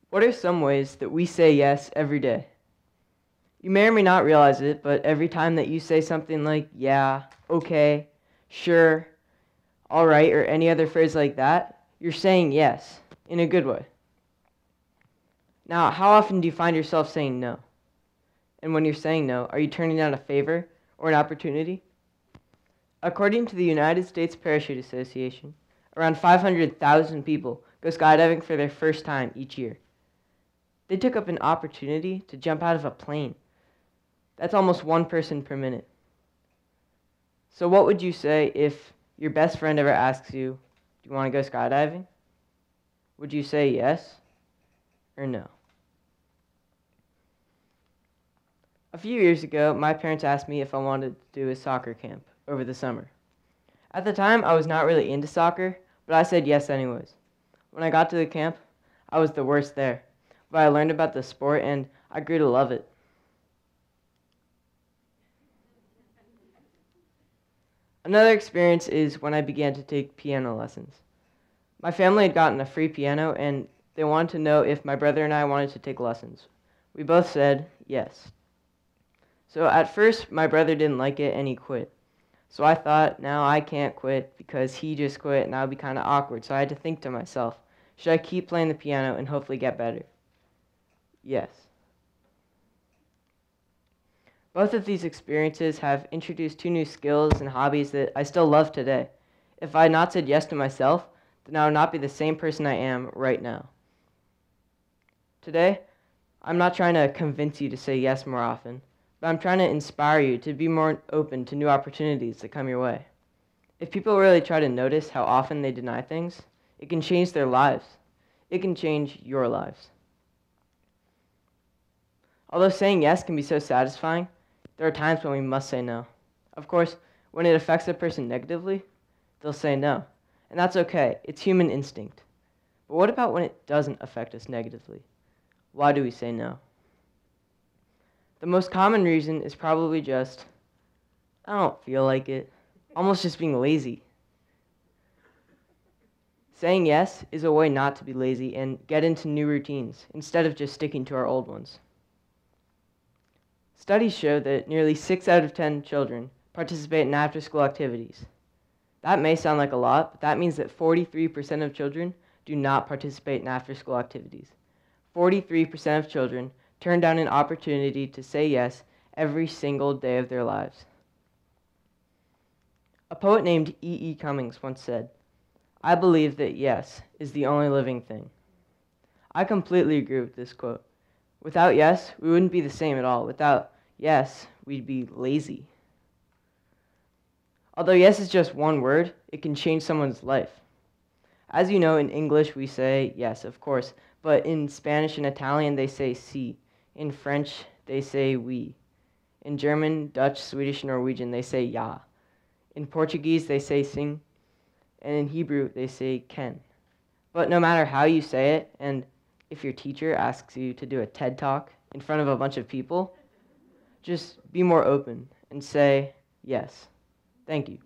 What are some ways that we say yes every day? You may or may not realize it, but every time that you say something like, yeah, okay, sure, all right, or any other phrase like that, you're saying yes in a good way. Now, how often do you find yourself saying no? And when you're saying no, are you turning down a favor or an opportunity? According to the United States Parachute Association, around 500,000 people go skydiving for their first time each year. They took up an opportunity to jump out of a plane. That's almost one person per minute. So what would you say if your best friend ever asks you, do you want to go skydiving? Would you say yes or no? A few years ago, my parents asked me if I wanted to do a soccer camp over the summer. At the time, I was not really into soccer, but I said yes anyways. When I got to the camp, I was the worst there, but I learned about the sport and I grew to love it. Another experience is when I began to take piano lessons. My family had gotten a free piano and they wanted to know if my brother and I wanted to take lessons. We both said yes. So at first, my brother didn't like it and he quit. So I thought, now I can't quit because he just quit and that would be kind of awkward. So I had to think to myself, should I keep playing the piano and hopefully get better? Yes. Both of these experiences have introduced two new skills and hobbies that I still love today. If I had not said yes to myself, then I would not be the same person I am right now. Today, I'm not trying to convince you to say yes more often, but I'm trying to inspire you to be more open to new opportunities that come your way. If people really try to notice how often they deny things, it can change their lives. It can change your lives. Although saying yes can be so satisfying, there are times when we must say no. Of course, when it affects a person negatively, they'll say no. And that's okay. It's human instinct. But what about when it doesn't affect us negatively? Why do we say no? The most common reason is probably just, I don't feel like it. Almost just being lazy. Saying yes is a way not to be lazy and get into new routines instead of just sticking to our old ones. Studies show that nearly 6 out of 10 children participate in after-school activities. That may sound like a lot, but that means that 43% of children do not participate in after-school activities. 43% of children turn down an opportunity to say yes every single day of their lives. A poet named E. Cummings once said, "I believe that yes is the only living thing." I completely agree with this quote. Without yes, we wouldn't be the same at all. Without yes, we'd be lazy. Although yes is just one word, it can change someone's life. As you know, in English we say yes, of course, but in Spanish and Italian they say si. In French they say oui. In German, Dutch, Swedish, and Norwegian they say ja. In Portuguese they say sim, and in Hebrew they say ken. But no matter how you say it, and if your teacher asks you to do a TED Talk in front of a bunch of people, just be more open and say yes. Thank you.